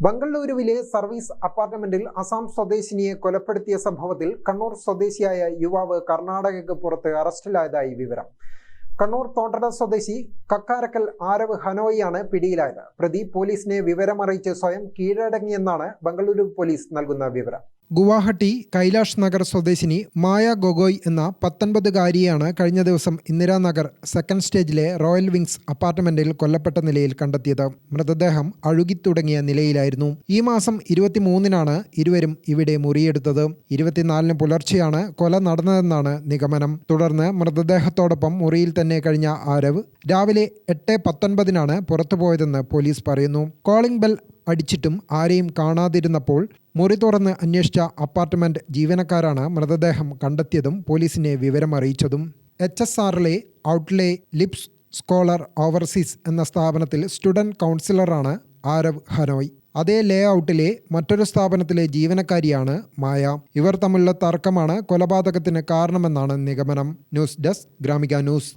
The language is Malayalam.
ബംഗളൂരുവിലെ സർവീസ് അപ്പാർട്ട്മെന്റിൽ അസം സ്വദേശിനിയെ കൊലപ്പെടുത്തിയ സംഭവത്തിൽ കണ്ണൂർ സ്വദേശിയായ യുവാവ് കർണാടകയ്ക്ക് പുറത്ത് അറസ്റ്റിലായതായി വിവരം. കണ്ണൂർ തോട്ടട സ്വദേശി കക്കാരക്കൽ ആരവ് ഹനോയിയാണ് പിടിയിലായത്. പ്രതി പോലീസിനെ വിവരമറിയിച്ച് സ്വയം കീഴടങ്ങിയെന്നാണ് ബംഗളൂരു പോലീസ് നൽകുന്ന വിവരം. ഗുവാഹട്ടി കൈലാഷ് നഗർ സ്വദേശിനി മായ ഗൊഗോയ് എന്ന 19-കാരിയെയാണ് കഴിഞ്ഞ ദിവസം ഇന്ദിരാനഗർ സെക്കൻഡ് സ്റ്റേജിലെ റോയൽ വിങ്സ് അപ്പാർട്ട്മെന്റിൽ കൊല്ലപ്പെട്ട നിലയിൽ കണ്ടെത്തിയത്. മൃതദേഹം അഴുകിത്തുടങ്ങിയ നിലയിലായിരുന്നു. ഈ മാസം 23-നാണ് ഇരുവരും ഇവിടെ മുറിയെടുത്തത്. 24-ന് പുലർച്ചെയാണ് കൊല നടന്നതെന്നാണ് നിഗമനം. തുടർന്ന് മൃതദേഹത്തോടൊപ്പം മുറിയിൽ തന്നെ കഴിഞ്ഞ ആരവ് രാവിലെ 8:19-നാണ് പുറത്തുപോയതെന്ന് പോലീസ് പറയുന്നു. കോളിംഗ് ബെൽ അടിച്ചിട്ടും ആരെയും കാണാതിരുന്നപ്പോൾ മുറി തുറന്ന് അന്വേഷിച്ച അപ്പാർട്ട്മെന്റ് ജീവനക്കാരാണ് മൃതദേഹം കണ്ടെത്തിയതും പോലീസിനെ വിവരമറിയിച്ചതും. HSRലെ ഔട്ട്ലെ ലിപ്സ് സ്കോളർ ഓവർസീസ് എന്ന സ്ഥാപനത്തിൽ സ്റ്റുഡന്റ് കൗൺസിലറാണ് ആരവ് ഹനോയ്. അതേ ലേ ഔട്ടിലെ മറ്റൊരു സ്ഥാപനത്തിലെ ജീവനക്കാരിയാണ് മായ. ഇവർ തമ്മിലുള്ള തർക്കമാണ് കൊലപാതകത്തിന് കാരണമെന്നാണ് നിഗമനം. News desk Gramika news.